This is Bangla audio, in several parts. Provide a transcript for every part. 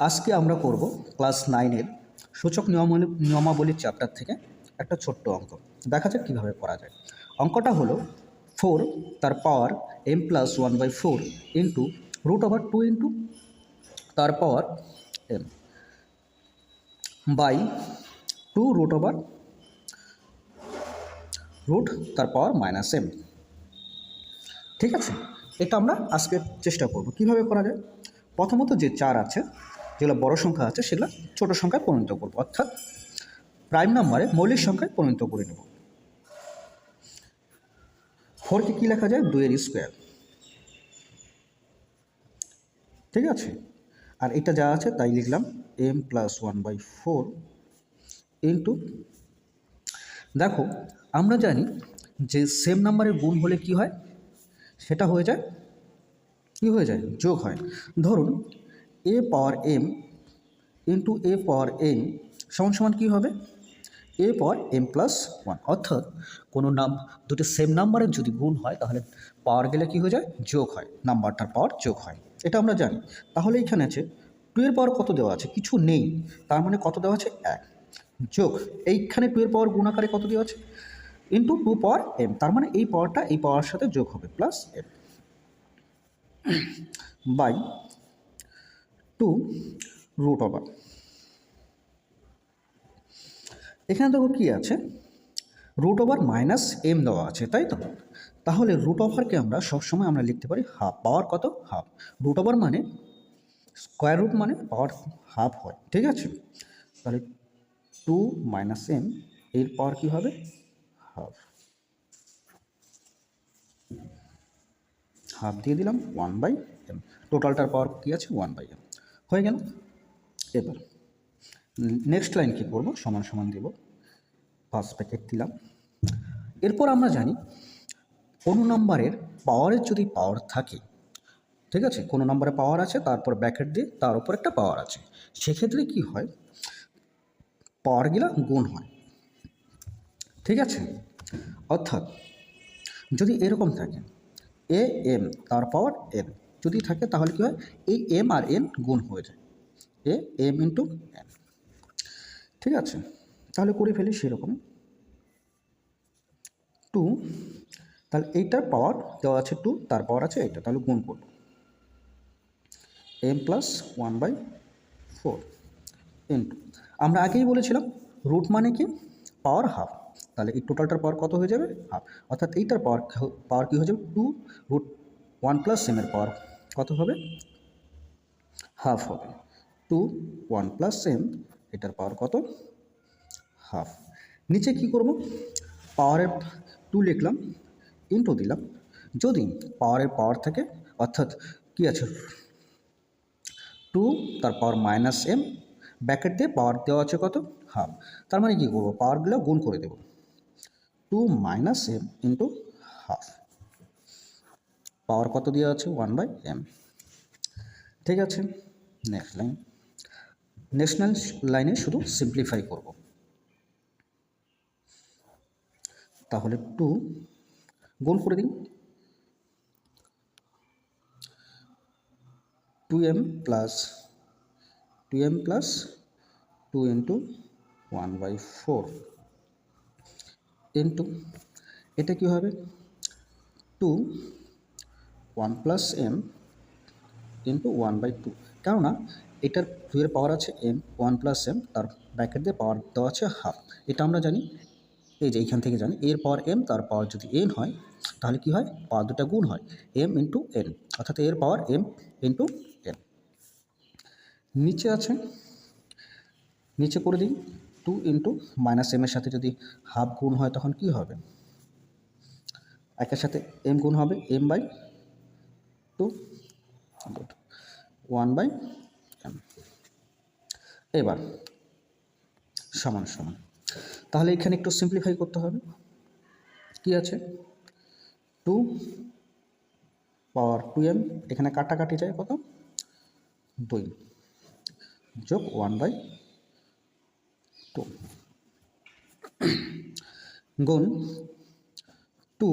আজকে আমরা করব ক্লাস 9-এর সূচক নিয়মাবলীর চ্যাপ্টার থেকে একটা ছোট্ট অঙ্ক। দেখা যাক কীভাবে করা যায়। অঙ্কটা হলো 4 তার পাওয়ার m+1/4 ইন্টু √2 ইন্টু তার পাওয়ার m বাই 2 √√ তার পাওয়ার -m। ঠিক আছে, এটা আমরা আজকে চেষ্টা করব কিভাবে করা যায়। প্রথমত যে 4 আছে, যেগুলো বড় সংখ্যা আছে, সেগুলো ছোট সংখ্যায় পরিণত করব, অর্থাৎ প্রাইম নাম্বারে মৌলিক সংখ্যায় পরিণত করে নেব। 4কে কী লেখা যায়? 2 এর স্কোয়ার। ঠিক আছে, আর এটা যা আছে তাই লিখলাম m+1/4 ইন্টু, দেখো আমরা জানি যে সেম নাম্বারের গুণ হলে কি হয়, সেটা হয়ে যায় যোগ হয়। ধরুন a power m into a power n সমান সমান কী হবে? a পাওয়ার m+1, অর্থাৎ কোনো দুটো সেম নাম্বারের যদি গুণ হয় তাহলে পাওয়ার গেলে কী হয়ে যায়? যোগ হয়, নাম্বারটার পাওয়ার যোগ হয়, এটা আমরা জানি। তাহলে এখানে আছে 2 এর পাওয়ার কত দেওয়া আছে? কিছু নেই, তার মানে কত দেওয়া আছে? 1 যোগ এইখানে 2 এর পাওয়ার গুণ আকারে কত দেওয়া আছে? ইন্টু 2 পাওয়ার m, তার মানে এই পাওয়ারটা এই পাওয়ার সাথে যোগ হবে প্লাস m বাই 2 √। এখানে দেখো কি আছে, √-m দেওয়া আছে, তাই তো? তাহলে √কে আমরা সবসময় আমরা লিখতে পারি হাফ। পাওয়ার কত? হাফ। √, মানে স্কোয়ার রুট, মানে পাওয়ার হাফ হয়। ঠিক আছে, তাহলে 2 - m এর পাওয়ার কী হবে? হাফ। হাফ দিয়ে দিলাম 1/m, টোটালটার পাওয়ার কী আছে? 1/m হয়ে গেল। এবার নেক্সট লাইন কী করবো? সমান সমান দেব, ফার্স্ট ব্র্যাকেট দিলাম। এরপর আমরা জানি কোনো নাম্বারের পাওয়ারের যদি পাওয়ার থাকে, ঠিক আছে, কোনো নাম্বারে পাওয়ার আছে, তারপর ব্র্যাকেট দিয়ে তার উপর একটা পাওয়ার আছে, সেক্ষেত্রে কি হয়? পাওয়ারগুলা গুণ হয়। ঠিক আছে, অর্থাৎ যদি এরকম থাকে এ এম তার পাওয়ার এন যদি থাকে, তাহলে কী হয়? এই এম আর এন গুণ হয়ে যায়, এ এম ইন্টু এন। ঠিক আছে, তাহলে করে ফেলি সেরকম 2, তাহলে এইটার পাওয়ার দেওয়া আছে 2, তার পাওয়ার আছে এইটা, তাহলে গুণ করব m+1/4 ইন্টু, আমরা আগেই বলেছিলাম রুট মানে কি? পাওয়ার হাফ, তাহলে এই টোটালটার পাওয়ার কত হয়ে যাবে? হাফ, অর্থাৎ এইটার পাওয়ার কী হয়ে যাবে? 2√1+m এর পাওয়ার কত হবে? হাফ হবে। 2 1+m, এটার পাওয়ার কত? হাফ। নিচে কি করব? পাওয়ারের 2 লিখলাম, ইন্টু দিলাম। যদি পাওয়ারের পাওয়ার থাকে, অর্থাৎ কি আছে? 2 তার পাওয়ার -m, ব্র্যাকেট দিয়ে পাওয়ার দেওয়া আছে কত? হাফ, তার মানে কী করবো? পাওয়ারগুলো গুণ করে দেব, 2 - m ইন্টু হাফ, পাওয়ার কত দেওয়া আছে? 1/m। ঠিক আছে, নেক্সট লাইনে শুধু সিম্পলিফাই করব। তাহলে 2 গুণ করে দিন, 2m + 2 ইন্টু 1/4 ইন্টু, এটা কী হবে? 2 1+m ইন্টু 1/2, কেননা এটার 2 এর পাওয়ার আছে m, 1+m, তার ব্র্যাকেট দিয়ে পাওয়ার দেওয়া আছে হাফ, এটা আমরা জানি, এই যে এইখান থেকে জানি এর পাওয়ার m, তার পাওয়ার যদি n হয়, তাহলে কি হয়? পাওয়ার দুটা গুণ হয়, m ইন্টু n, অর্থাৎ এর পাওয়ার m ইন্টু n। নিচে আছে, নিচে করে দিই 2 ইন্টু -m এর সাথে যদি হাফ গুণ হয় তখন কি হবে? একের সাথে m গুণ হবে, m/2 1/m। এবার সমান সমান, তাহলে এখানে একটু সিম্পলিফাই করতে হবে। কি আছে? 2 পাওয়ার 2m, এখানে কাটাকাটি যায় কত? 2 যোগ 1/2 গুণ 2,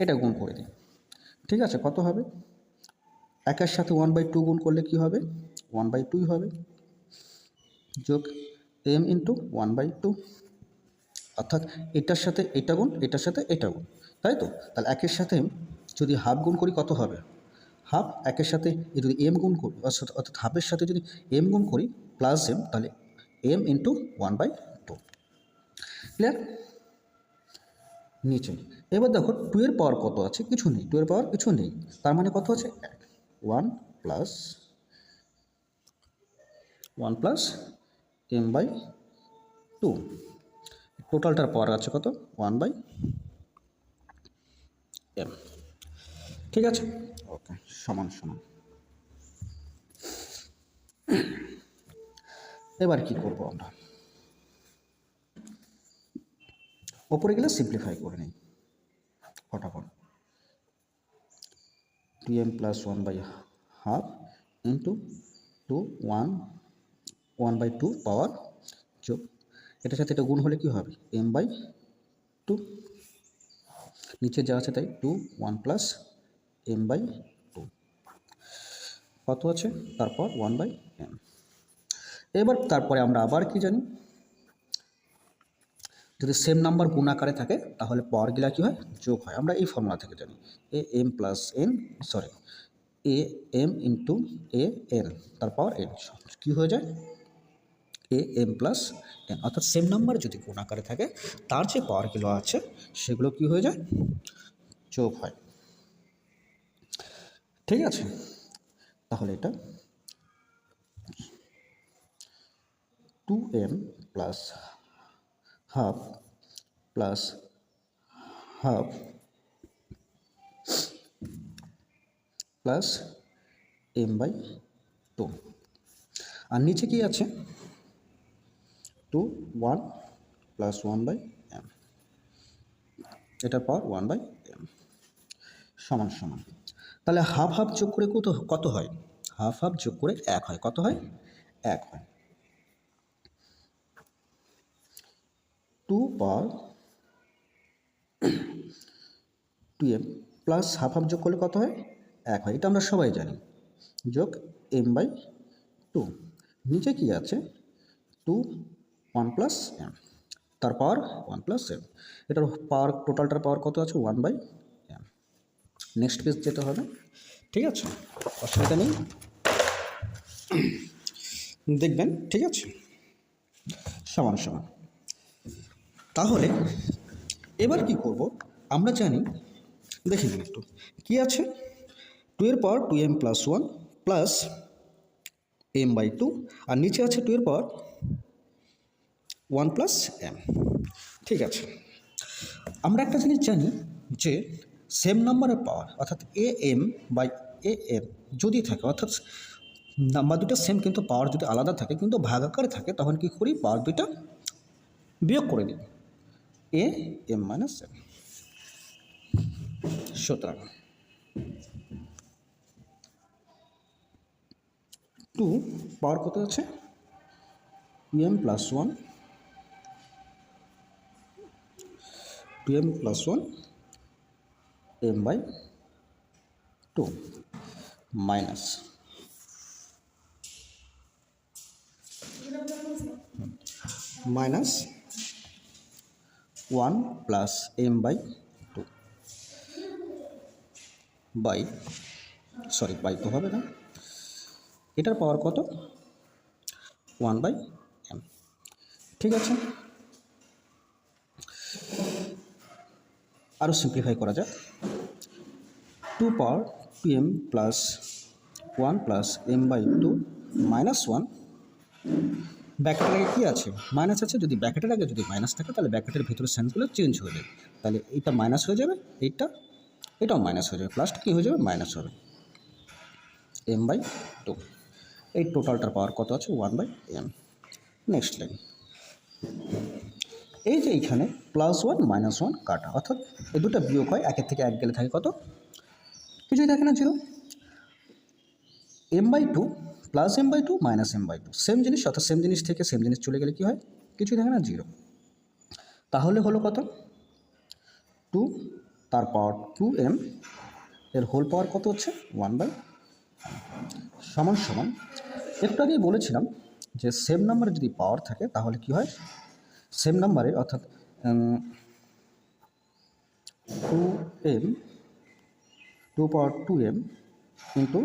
এটা গুণ করে দিই। ঠিক আছে, কত হবে? একের সাথে 1/2 গুণ করলে কি হবে? 1/2 হবে। যোগ এম ইন্টু 1/2, অর্থাৎ এটার সাথে এটা গুণ, এটার সাথে এটা গুণ, তাই তো? তাহলে একের সাথে যদি হাফ গুণ করি কত হবে? হাফ, একের সাথে যদি এম গুণ করি, অর্থাৎ হাফের সাথে যদি এম গুণ করি প্লাস এম, তাহলে এম ইন্টু 1/2। ক্লিয়ার? নিচে এবার দেখো 2 এর পাওয়ার কত আছে? কিছু নেই, 2 এর পাওয়ার কিছু নেই, তার মানে কত আছে? 1 প্লাস m/2, টোটালটার পাওয়ার আছে কত? 1/m। ঠিক আছে, ওকে, সমান সমান। এবার কি করব আমরা? ওপরে গেলে সিম্পলিফাই করে নিই ফটাফট। 2m প্লাস 1/2 ইন্টু 1/2 পাওয়ার যোগ এটার সাথে এটা গুণ হলে কি হবে? m/2, নিচে যা আছে তাই 1 প্লাস m/2 কত আছে? তারপর 1/m। এবার তারপরে আমরা আবার কি জানি? যদি সেম নাম্বার গুণ আকারে থাকে তাহলে পাওয়ারগুলা কী হয়? যোগ হয়। আমরা এই ফর্মুলা থেকে জানি a m into a n, তার পাওয়ার এন কী হয়ে যায়? এম প্লাস এন, অর্থাৎ সেম নাম্বার যদি গুণ আকারে থাকে তার যে পাওয়ারগুলো আছে সেগুলো কি হয়ে যায়? যোগ হয়। ঠিক আছে, তাহলে এটা 2m plus half plus half plus m/2, আর নিচে কি আছে? 1 প্লাস 1/m, এটার পাওয়ার 1/m সমান সমান। তাহলে হাফ হাফ যোগ করে কত হয়? হাফ হাফ যোগ করে 1 হয়। কত হয়? 1 হয়। 2 পাওয়ার 2m প্লাস হাফ হাফ যোগ করলে কত হয়? 1 হয়, এটা আমরা সবাই জানি। যোগ m/2, নিচে কি আছে? 1 প্লাস m, তার পাওয়ার 1 প্লাস m, এটার পাওয়ার টোটালটার পাওয়ার কত আছে? 1/m। নেক্সট পেজ যেতে হবে। ঠিক আছে, অসুবিধা নেই, দেখবেন। ঠিক আছে, সমান সমান। তাহলে এবার কি করব? আমরা জানি, দেখে নিন একটু কী আছে? 2 এর পাওয়ার 2m প্লাস 1 প্লাস m/2, আর নিচে আছে 2 এর পাওয়ার 1 প্লাস m। ঠিক আছে, আমরা একটা জিনিস জানি যে সেম নাম্বারের পাওয়ার অর্থাৎ am বাই am যদি থাকে, অর্থাৎ নাম্বার দুটো সেম কিন্তু পাওয়ার যদি আলাদা থাকে কিন্তু ভাগাকারে থাকে, তখন কি করি? পাওয়ার দুইটা বিয়োগ করে দিই, am মাইনাস m। সুতরাং 2 পাওয়ার কত আছে? 2m plus 1 m/2 minus 1 plus m/2 by তো হবে না, এটার পাওয়ার কত? 1/m। ঠিক আছে, আরও সিম্পলিফাই করা যাক। 2 পাওয়ার 2m plus 1 plus m/2 minus 1, ব্র্যাকেটের আগে কী আছে? মাইনাস আছে। যদি ব্র্যাকেটের আগে যদি মাইনাস থাকে তাহলে ব্র্যাকেটের ভিতরে সাইনগুলো চেঞ্জ হয়ে যাবে, তাহলে এইটা মাইনাস হয়ে যাবে, এটাও মাইনাস হয়ে যাবে, প্লাসটা কী হয়ে যাবে? মাইনাস হবে m/2। এই টোটালটার পাওয়ার কত আছে? 1/m। নেক্সট লাইন, এই যে এইখানে +1 -1 কাটা, অর্থাৎ এই দুটো বিয়োগ হয়, একের থেকে এক গেলে থাকে কত? কিছুই থাকে না, 0। m/2 plus m/2 minus m/2 same জিনিস, অর্থাৎ সেম জিনিস থেকে সেম জিনিস চলে গেলে কী হয়? কিছুই থাকে না, 0। তাহলে হলো কত? 2, তার পাওয়ার 2m, এর হোল পাওয়ার কত হচ্ছে? 1/m সমান সমান। একটু আগেই বলেছিলাম যে সেম নাম্বারে যদি পাওয়ার থাকে তাহলে কি হয়, সেম নাম্বারে অর্থাৎ 2m 2 ইন্টু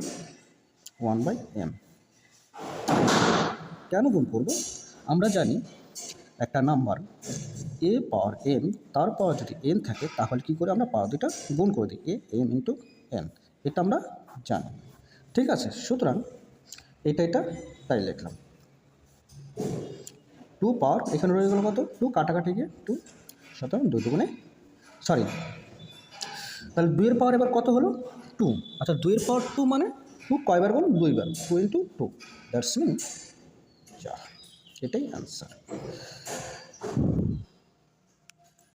1/m। কেন গুণ করব? আমরা জানি একটা নাম্বার a পাওয়ার m, তার পাওয়ার যদি n থাকে তাহলে কি করে আমরা পাওয়ার দুটা গুণ করে দিই, m ইন্টু n, এটা আমরা জানি। ঠিক আছে, সুতরাং এটা তাই লিখলাম। 2 পাওয়ার এখানে রয়ে গেল কত, 2 কাটাকাটি গিয়ে 2, সুতরাং 2 দুগুণে সরি, তাহলে 2 এর পাওয়ার এবার কত হলো 2। আচ্ছা 2 এর পাওয়ার 2 মানে 2 কয়বার বলুন, 2 বার, 2 ইন্টু 2, দ্যাটস মিন 4। এটাই অ্যান্সার।